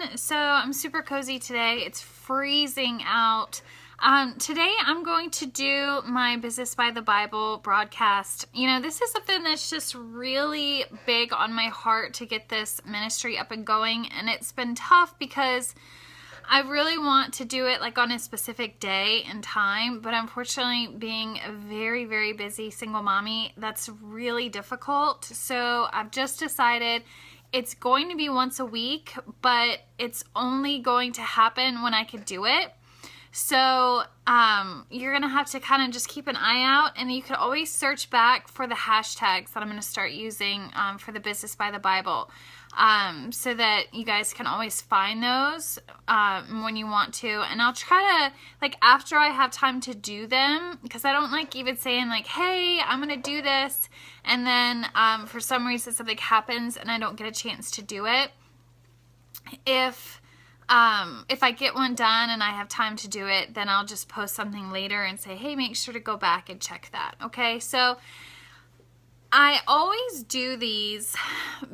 everyone. So I'm super cozy today. It's freezing out. Today I'm going to do my Business by the Bible broadcast. This is something that's just really big on my heart to get this ministry up and going. And it's been tough because I really want to do it like on a specific day and time, but unfortunately being a very, very busy single mommy, that's really difficult. So I've just decided it's going to be once a week, but it's only going to happen when I can do it. So you're going to have to kind of just keep an eye out, and you could always search back for the hashtags that I'm going to start using for the Business by the Bible, so that you guys can always find those when you want to. And I'll try to, after I have time to do them, because I don't like even saying hey, I'm going to do this, and then for some reason something happens and I don't get a chance to do it. If I get one done and I have time to do it, then I'll just post something later and say, hey, make sure to go back and check that. Okay, so I always do these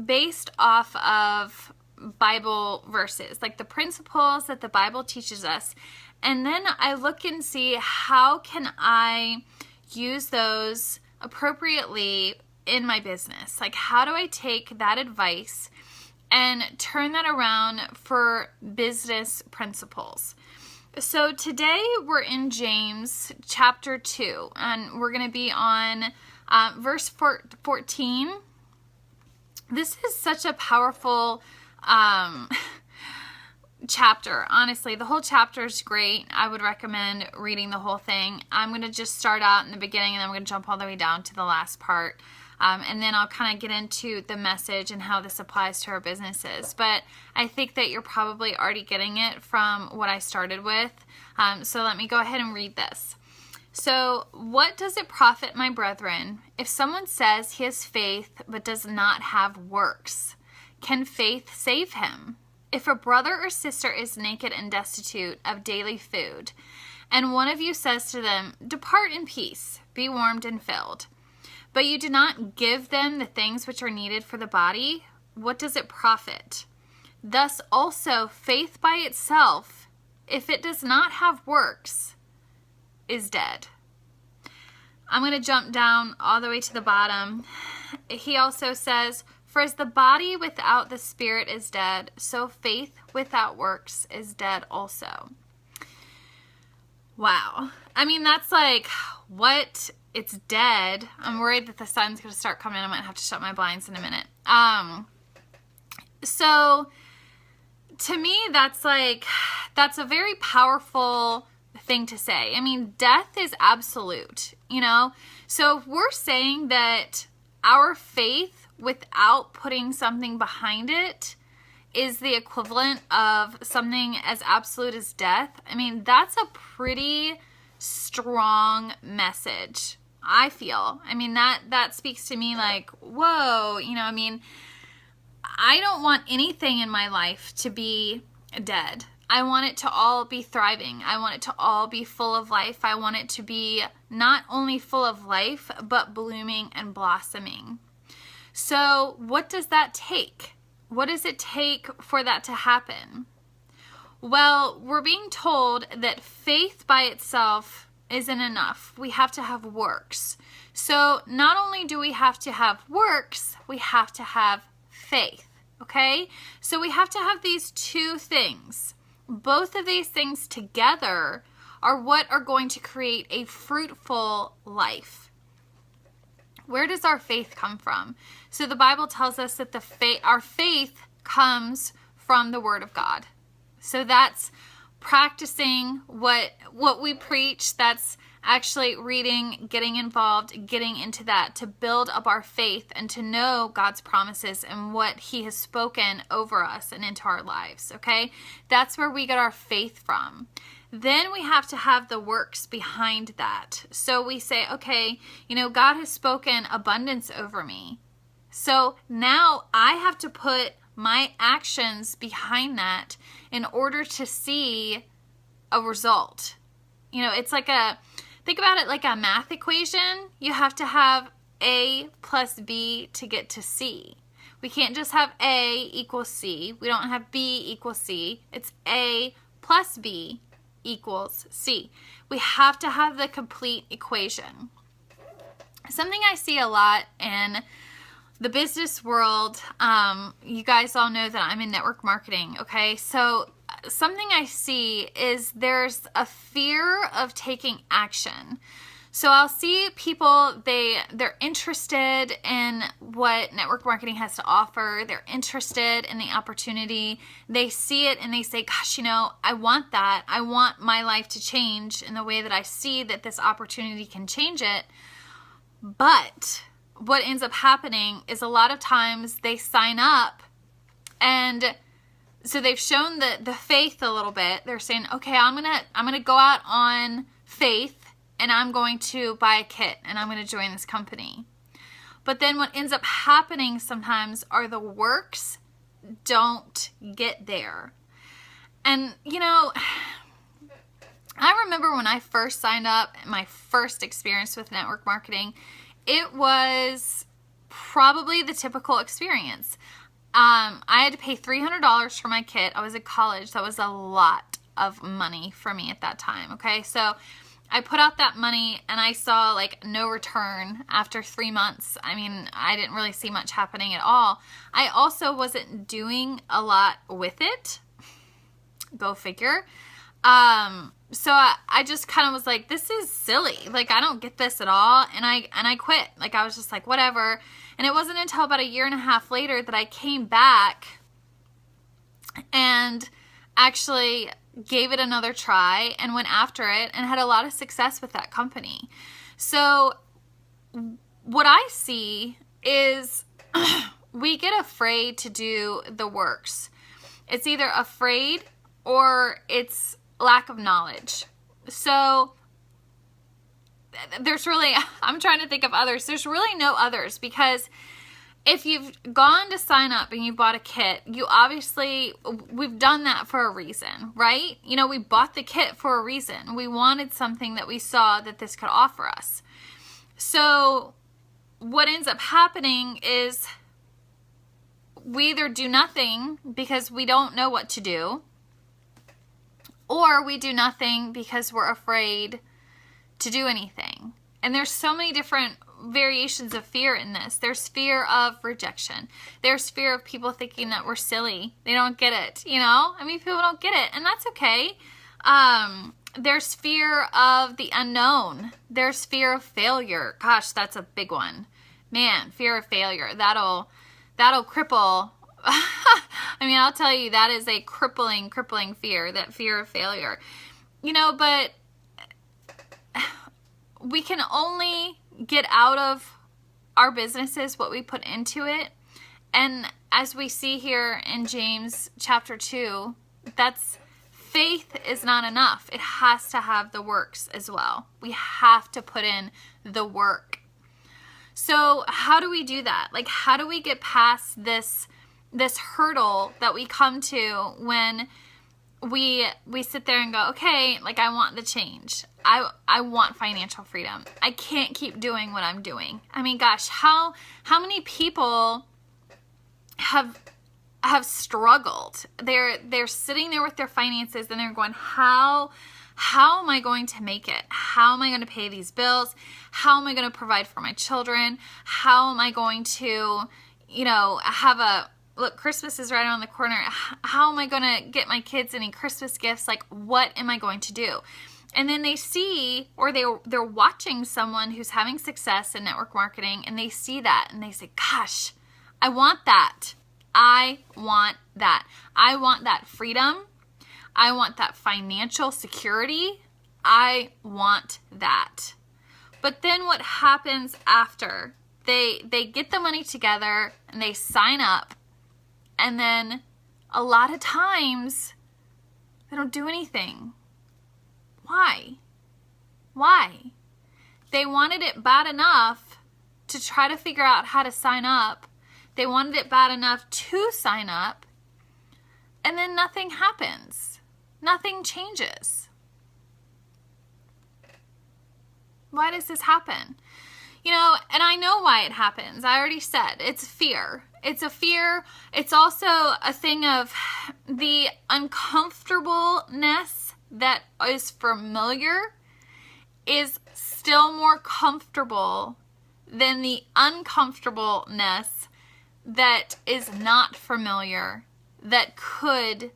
based off of Bible verses, like the principles that the Bible teaches us. And then I look and see how can I use those appropriately in my business. Like, how do I take that advice and turn that around for business principles? So today we're in James chapter 2, and we're going to be on verse 14. This is such a powerful chapter. Honestly, the whole chapter is great. I would recommend reading the whole thing. I'm going to just start out in the beginning, and then I'm going to jump all the way down to the last part. And then I'll kind of get into the message and how this applies to our businesses. But I think that you're probably already getting it from what I started with. So let me go ahead and read this. So, what does it profit, my brethren, if someone says he has faith but does not have works? Can faith save him? If a brother or sister is naked and destitute of daily food, and one of you says to them, depart in peace, be warmed and filled, but you do not give them the things which are needed for the body, what does it profit? Thus also faith by itself, if it does not have works, is dead. I'm going to jump down all the way to the bottom. He also says, for as the body without the spirit is dead, so faith without works is dead also. Wow. I mean, that's what? It's dead. I'm worried that the sun's going to start coming in. I might have to shut my blinds in a minute. So to me, that's a very powerful thing to say. I mean, death is absolute, So if we're saying that our faith without putting something behind it is the equivalent of something as absolute as death, I mean, that's a pretty strong message, I feel. I mean, that speaks to me whoa, I mean, I don't want anything in my life to be dead. I want it to all be thriving. I want it to all be full of life. I want it to be not only full of life, but blooming and blossoming. So what does that take? What does it take for that to happen? Well, we're being told that faith by itself isn't enough. We have to have works. So not only do we have to have works, we have to have faith, okay? So we have to have these two things. Both of these things together are what are going to create a fruitful life. Where does our faith come from? So the Bible tells us that our faith comes from the Word of God. So that's practicing what we preach. That's actually reading, getting involved, getting into that to build up our faith and to know God's promises and what He has spoken over us and into our lives, okay? That's where we get our faith from. Then we have to have the works behind that. So we say, okay, God has spoken abundance over me. So now I have to put my actions behind that in order to see a result. It's think about it like a math equation. You have to have A plus B to get to C. We can't just have A equals C. We don't have B equals C. It's A plus B equals C. We have to have the complete equation. Something I see a lot in the business world, you guys all know that I'm in network marketing, okay? So something I see is there's a fear of taking action. So I'll see people, they're interested in what network marketing has to offer. They're interested in the opportunity. They see it and they say, gosh, I want that. I want my life to change in the way that I see that this opportunity can change it. But what ends up happening is a lot of times they sign up, and so they've shown the faith a little bit. They're saying, okay, I'm gonna go out on faith, and I'm going to buy a kit, and I'm going to join this company. But then what ends up happening sometimes are the works don't get there. And, I remember when I first signed up, my first experience with network marketing, it was probably the typical experience. I had to pay $300 for my kit. I was in college. That was a lot of money for me at that time, okay? So I put out that money and I saw no return after 3 months. I mean, I didn't really see much happening at all. I also wasn't doing a lot with it. Go figure. So I just kind of was like, this is silly. I don't get this at all. And I quit. I was just like, whatever. And it wasn't until about 1.5 years later that I came back and actually gave it another try and went after it and had a lot of success with that company. So what I see is we get afraid to do the works. It's either afraid or it's lack of knowledge. So there's really, I'm trying to think of others. There's really no others, because if you've gone to sign up and you bought a kit, we've done that for a reason, right? We bought the kit for a reason. We wanted something that we saw that this could offer us. So what ends up happening is we either do nothing because we don't know what to do, or we do nothing because we're afraid to do anything. And there's so many different variations of fear in this. There's fear of rejection. There's fear of people thinking that we're silly. They don't get it, people don't get it, and that's okay. There's fear of the unknown. There's fear of failure. Gosh, that's a big one. Man, fear of failure. That'll cripple. I'll tell you, that is a crippling fear, that fear of failure. But we can only get out of our businesses what we put into it. And as we see here in James chapter 2, faith is not enough. It has to have the works as well. We have to put in the work. So how do we do that? How do we get past this hurdle that we come to when we sit there and go, okay, I want the change. I want financial freedom. I can't keep doing what I'm doing. Gosh, how many people have struggled? They're sitting there with their finances and they're going, how am I going to make it? How am I going to pay these bills? How am I going to provide for my children? How am I going to, look, Christmas is right around the corner. How am I going to get my kids any Christmas gifts? What am I going to do? And then they see, or they're watching someone who's having success in network marketing, and they see that, and they say, gosh, I want that. I want that. I want that freedom. I want that financial security. I want that. But then what happens after? They get the money together, and they sign up, and then a lot of times they don't do anything. Why? They wanted it bad enough to try to figure out how to sign up. They wanted it bad enough to sign up, and then nothing happens. Nothing changes. Why does this happen? And I know why it happens. I already said it's fear. It's a fear. It's also a thing of the uncomfortableness that is familiar is still more comfortable than the uncomfortableness that is not familiar, that could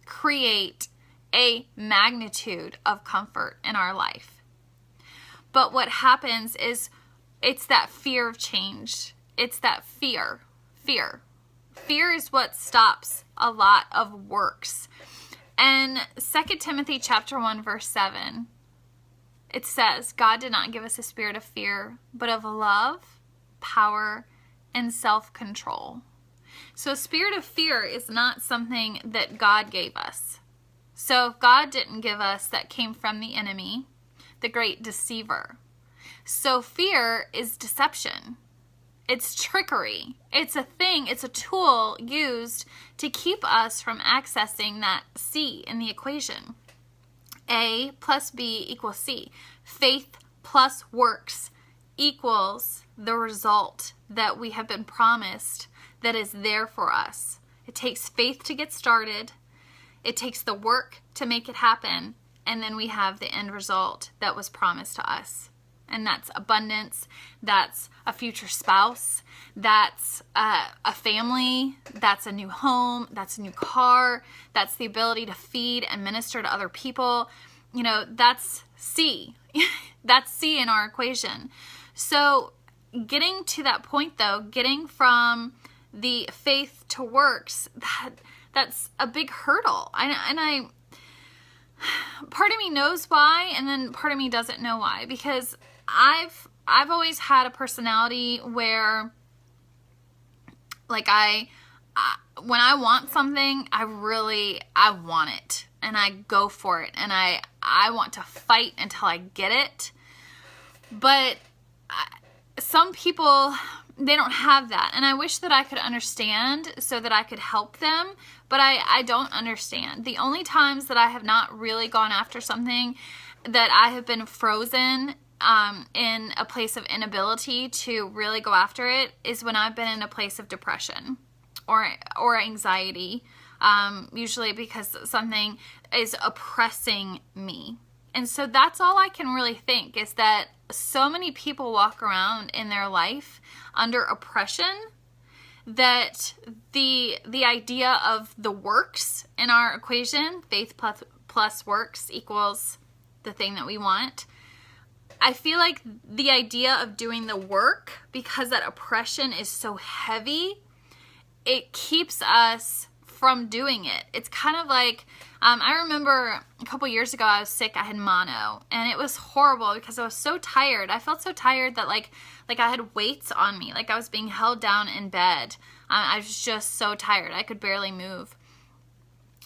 create a magnitude of comfort in our life. But what happens is it's that fear of change. It's that fear. Fear is what stops a lot of works. And 2 Timothy chapter 1, verse 7, it says, God did not give us a spirit of fear, but of love, power, and self-control. So a spirit of fear is not something that God gave us. So if God didn't give us, that came from the enemy, the great deceiver. So fear is deception. It's trickery. It's a thing, it's a tool used to keep us from accessing that C in the equation. A plus B equals C. Faith plus works equals the result that we have been promised that is there for us. It takes faith to get started. It takes the work to make it happen. And then we have the end result that was promised to us. And that's abundance, that's a future spouse, that's a family, that's a new home, that's a new car, that's the ability to feed and minister to other people. That's C. That's C in our equation. So getting to that point, though, getting from the faith to works, that's a big hurdle. I part of me knows why, and then part of me doesn't know why, because I've always had a personality where, like, when I want something, I want it, and I go for it, and I want to fight until I get it. But some people, they don't have that, and I wish that I could understand so that I could help them, but I don't understand. The only times that I have not really gone after something, that I have been frozen in a place of inability to really go after it, is when I've been in a place of depression or anxiety, usually because something is oppressing me. And so that's all I can really think, is that so many people walk around in their life under oppression, that the idea of the works in our equation, faith plus works equals the thing that we want. I feel like the idea of doing the work, because that oppression is so heavy, it keeps us from doing it. It's kind of like, I remember a couple years ago I was sick. I had mono, and it was horrible because I was so tired. I felt so tired that like I had weights on me, like I was being held down in bed. I was just so tired. I could barely move.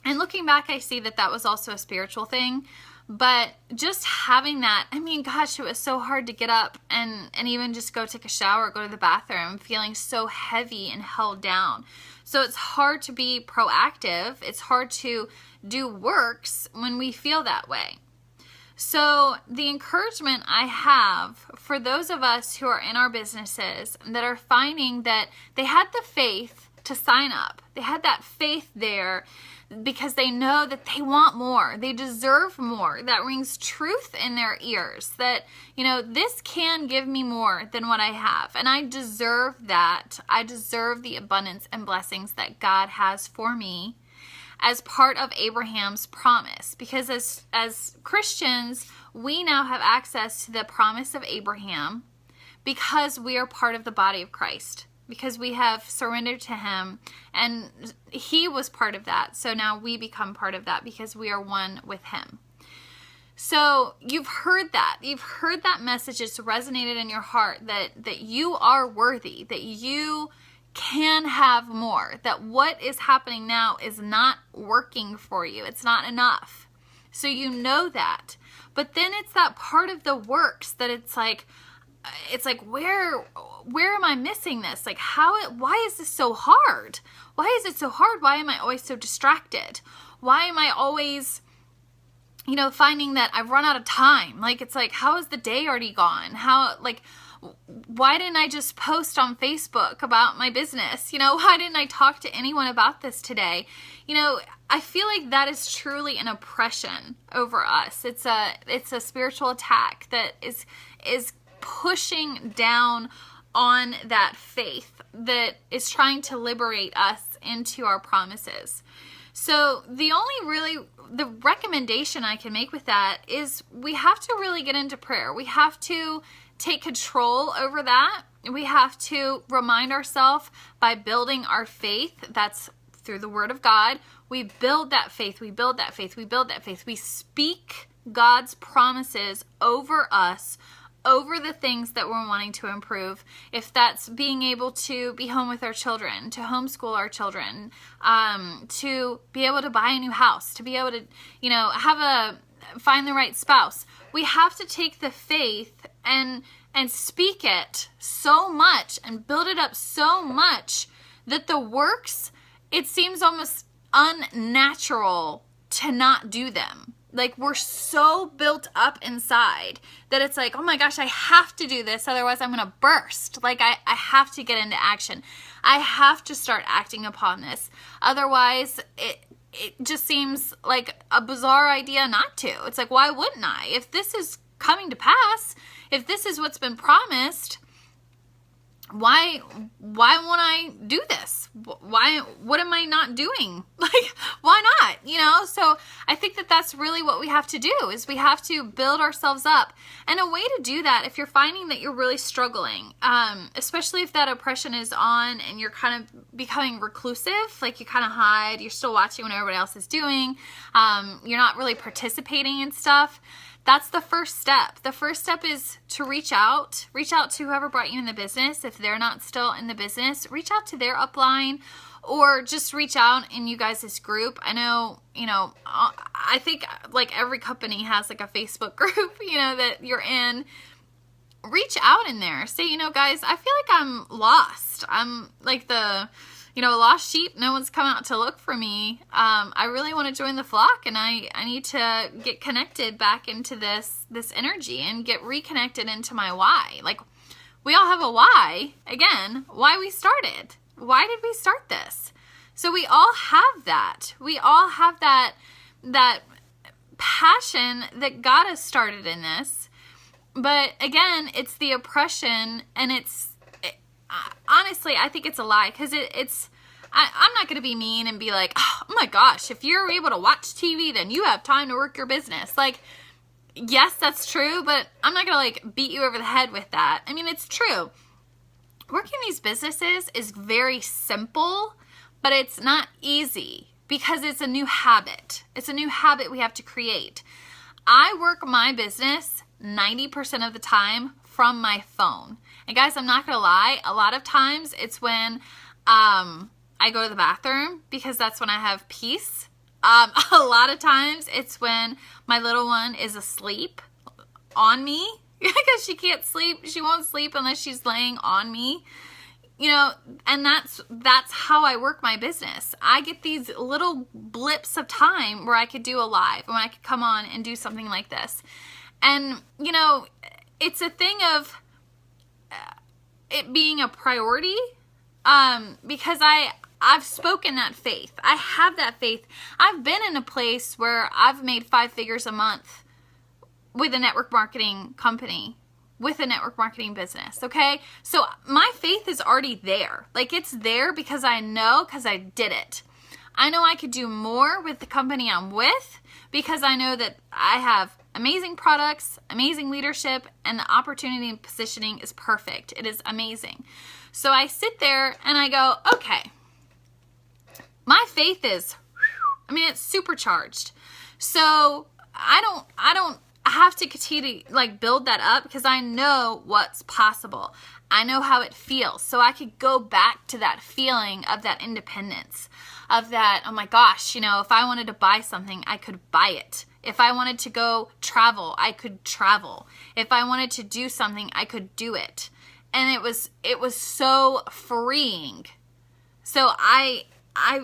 And looking back, I see that was also a spiritual thing. But just having that, I mean, gosh, it was so hard to get up and even just go take a shower, go to the bathroom, feeling so heavy and held down. So it's hard to be proactive. It's hard to do works when we feel that way. So the encouragement I have for those of us who are in our businesses that are finding that they had the faith to sign up, they had that faith there, because they know that they want more, they deserve more, that rings truth in their ears, that, this can give me more than what I have, and I deserve that. I deserve the abundance and blessings that God has for me as part of Abraham's promise, because as Christians, we now have access to the promise of Abraham because we are part of the body of Christ, because we have surrendered to him, and he was part of that. So now we become part of that because we are one with him. So you've heard that. You've heard that message. It's resonated in your heart that you are worthy, that you can have more, that what is happening now is not working for you. It's not enough. So you know that. But then it's that part of the works that it's like, where am I missing this? Like, why is this so hard? Why is it so hard? Why am I always so distracted? Why am I always, finding that I've run out of time? Like, it's like, how is the day already gone? why didn't I just post on Facebook about my business? You know, why didn't I talk to anyone about this today? You know, I feel like that is truly an oppression over us. It's a spiritual attack that is pushing down on that faith that is trying to liberate us into our promises. So the recommendation I can make with that is we have to really get into prayer. We have to take control over that. We have to remind ourselves by building our faith. That's through the Word of God. We build that faith. We build that faith. We build that faith. We speak God's promises over us, over the things that we're wanting to improve. If that's being able to be home with our children, to homeschool our children, to be able to buy a new house, to be able to, you know, find the right spouse. We have to take the faith and speak it so much and build it up so much that the works, it seems almost unnatural to not do them. Like, we're so built up inside that it's like, oh my gosh, I have to do this, otherwise I'm going to burst. Like, I have to get into action. I have to start acting upon this. Otherwise, it just seems like a bizarre idea not to. It's like, why wouldn't I? If this is coming to pass, if this is what's been promised, why won't I do this? What am I not doing? Like, why not? You know, so I think that that's really what we have to do, is we have to build ourselves up. And a way to do that, if you're finding that you're really struggling, especially if that oppression is on and you're kind of becoming reclusive, like you kind of hide, you're still watching what everybody else is doing, you're not really participating in stuff. That's the first step. The first step is to reach out to whoever brought you in the business. If they're not still in the business, reach out to their upline, or just reach out in you guys' group. I know, you know, I think like every company has like a Facebook group, you know, that you're in. Reach out in there. Say, you know, guys, I feel like I'm lost. I'm like the, you know, lost sheep. No one's come out to look for me. I really want to join the flock, and I need to get connected back into this energy and get reconnected into my why. Like, we all have a why. Again, why we started. Why did we start this? So we all have that. We all have that passion that got us started in this. But again, it's the oppression, and honestly, I think it's a lie, because I'm not going to be mean and be like, oh my gosh, if you're able to watch TV, then you have time to work your business. Like, yes, that's true, but I'm not going to like beat you over the head with that. I mean, it's true. Working these businesses is very simple, but it's not easy because it's a new habit. It's a new habit we have to create. I work my business 90% of the time from my phone. And guys, I'm not going to lie. A lot of times it's when I go to the bathroom, because that's when I have peace. A lot of times it's when my little one is asleep on me, because she can't sleep. She won't sleep unless she's laying on me. You know, and that's how I work my business. I get these little blips of time where I could do a live, when I could come on and do something like this. And, you know, it's a thing of it being a priority, because I've spoken that faith. I have that faith. I've been in a place where I've made 5 figures a month with a network marketing company, with a network marketing business, okay? So my faith is already there. Like, it's there because I know, because I did it. I know I could do more with the company I'm with, because I know that I have amazing products, amazing leadership, and the opportunity and positioning is perfect. It is amazing. So I sit there and I go, okay, my faith is, it's supercharged. So I don't have to continue to like build that up, because I know what's possible. I know how it feels. So I could go back to that feeling of that independence, of that, oh my gosh, you know, if I wanted to buy something, I could buy it. If I wanted to go travel, I could travel. If I wanted to do something, I could do it. And it was so freeing. So I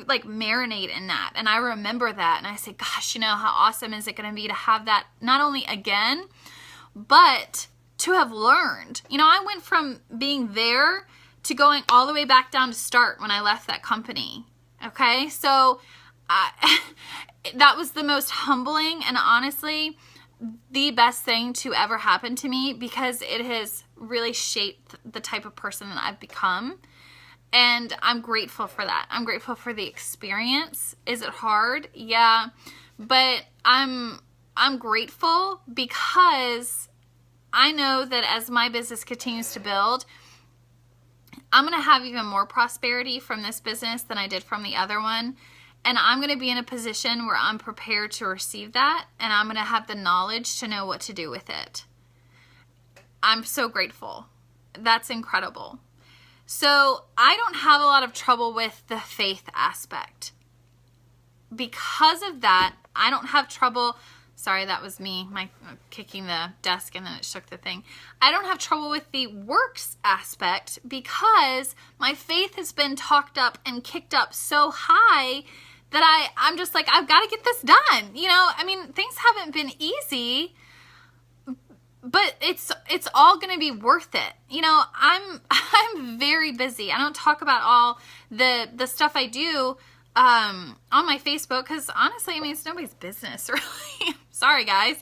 like marinate in that, and I remember that, and I say, gosh, you know, how awesome is it going to be to have that not only again, but to have learned. You know, I went from being there to going all the way back down to start when I left that company. Okay, so that was the most humbling and honestly the best thing to ever happen to me, because it has really shaped the type of person that I've become. And I'm grateful for that. I'm grateful for the experience. Is it hard? Yeah. But I'm grateful because I know that as my business continues to build, I'm going to have even more prosperity from this business than I did from the other one. And I'm going to be in a position where I'm prepared to receive that, and I'm going to have the knowledge to know what to do with it. I'm so grateful. That's incredible. So I don't have a lot of trouble with the faith aspect. Because of that, I don't have trouble. Sorry, that was me, kicking the desk and then it shook the thing. I don't have trouble with the works aspect because my faith has been talked up and kicked up so high that I'm just like, I've got to get this done. You know, I mean, things haven't been easy, but it's all going to be worth it. You know, I'm very busy. I don't talk about all the stuff I do on my Facebook because honestly, I mean, it's nobody's business really. Sorry guys.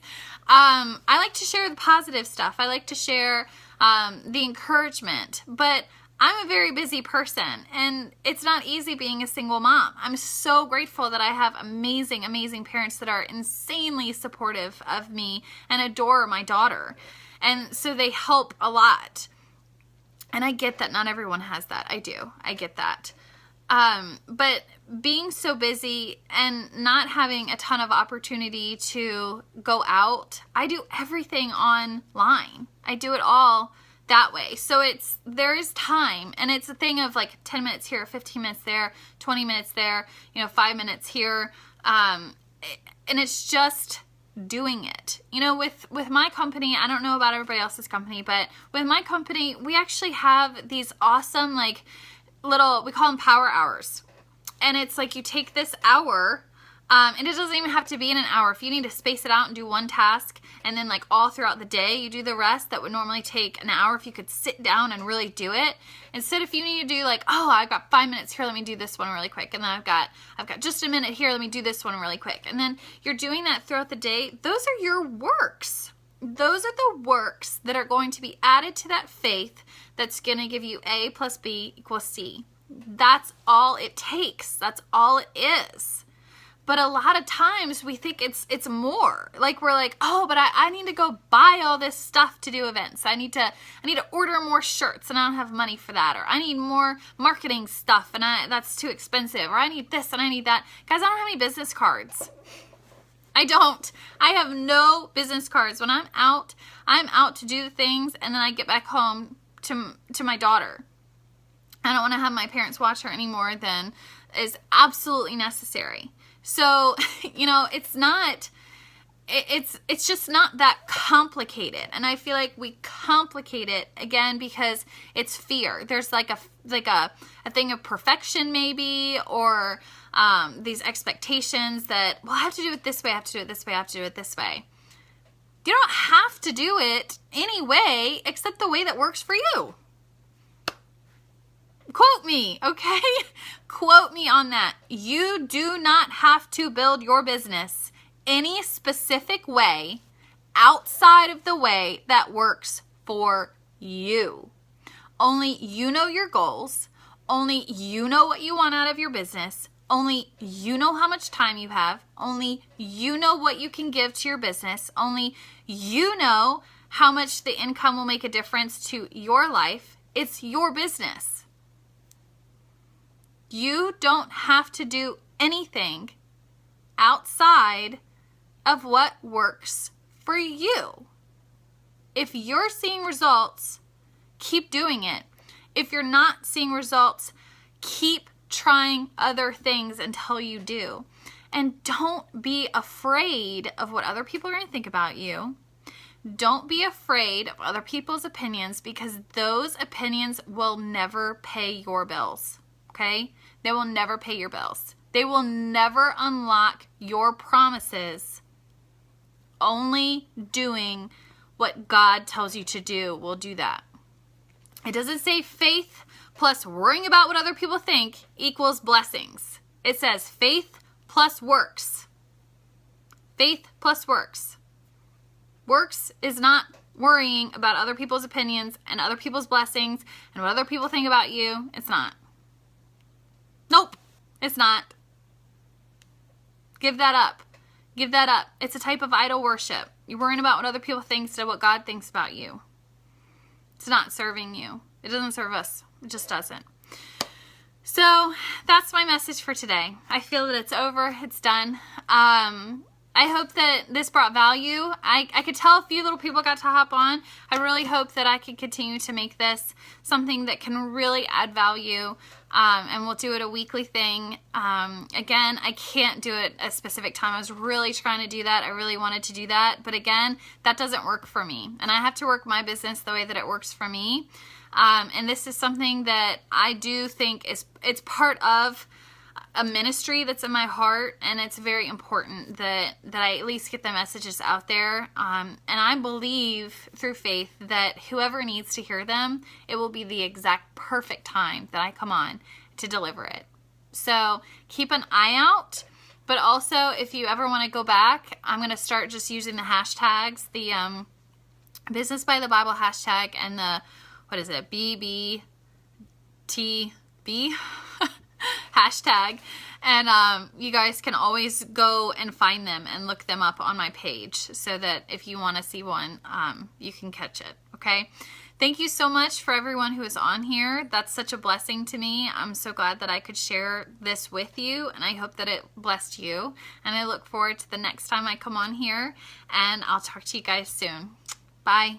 I like to share the positive stuff. I like to share the encouragement, but I'm a very busy person and it's not easy being a single mom. I'm so grateful that I have amazing, amazing parents that are insanely supportive of me and adore my daughter. And so they help a lot. And I get that not everyone has that. I do. I get that. But being so busy and not having a ton of opportunity to go out, I do everything online. I do it all that way. So there is time, and it's a thing of like 10 minutes here, 15 minutes there, 20 minutes there, 5 minutes here. And it's just doing it. With my company, I don't know about everybody else's company, but with my company, we actually have these awesome, like little, we call them power hours. And it's like you take this hour, and it doesn't even have to be in an hour. If you need to space it out and do one task, and then like all throughout the day, you do the rest that would normally take an hour if you could sit down and really do it. Instead, if you need to do like, oh, I've got 5 minutes here, let me do this one really quick. And then I've got just a minute here, let me do this one really quick. And then you're doing that throughout the day. Those are your works. Those are the works that are going to be added to that faith that's going to give you A plus B equals C. That's all it takes. That's all it is. But a lot of times we think it's more. Like we're like, oh, but I need to go buy all this stuff to do events. I need to order more shirts and I don't have money for that. Or I need more marketing stuff and that's too expensive. Or I need this and I need that. Guys, I don't have any business cards. I don't. I have no business cards. When I'm out to do the things and then I get back home to my daughter. I don't want to have my parents watch her any more than is absolutely necessary. So, it's just not that complicated. And I feel like we complicate it again because it's fear. There's like a thing of perfection maybe, or these expectations that, well, I have to do it this way, I have to do it this way, I have to do it this way. You don't have to do it any way except the way that works for you. Quote me, okay? Quote me on that. You do not have to build your business any specific way outside of the way that works for you. Only you know your goals. Only you know what you want out of your business. Only you know how much time you have. Only you know what you can give to your business. Only you know how much the income will make a difference to your life. It's your business. You don't have to do anything outside of what works for you. If you're seeing results, keep doing it. If you're not seeing results, keep trying other things until you do. And don't be afraid of what other people are going to think about you. Don't be afraid of other people's opinions because those opinions will never pay your bills. Okay? They will never pay your bills. They will never unlock your promises. Only doing what God tells you to do will do that. It doesn't say faith plus worrying about what other people think equals blessings. It says faith plus works. Faith plus works. Works is not worrying about other people's opinions and other people's blessings and what other people think about you. It's not. Nope, it's not. Give that up. Give that up. It's a type of idol worship. You're worrying about what other people think instead of what God thinks about you. It's not serving you. It doesn't serve us. It just doesn't. So that's my message for today. I feel that it's over. It's done. I hope that this brought value. I could tell a few little people got to hop on. I really hope that I can continue to make this something that can really add value. And we'll do it a weekly thing. Again, I can't do it a specific time. I was really trying to do that. I really wanted to do that. But again, that doesn't work for me. And I have to work my business the way that it works for me. And this is something that I do think it's part of a ministry that's in my heart, and it's very important that I at least get the messages out there. And I believe through faith that whoever needs to hear them, it will be the exact perfect time that I come on to deliver it. So keep an eye out. But also, if you ever want to go back, I'm going to start just using the hashtags, the Business by the Bible hashtag and the, what is it, BBTB hashtag. And you guys can always go and find them and look them up on my page so that if you want to see one, you can catch it. Okay. Thank you so much for everyone who is on here. That's such a blessing to me. I'm so glad that I could share this with you, and I hope that it blessed you. And I look forward to the next time I come on here, and I'll talk to you guys soon. Bye.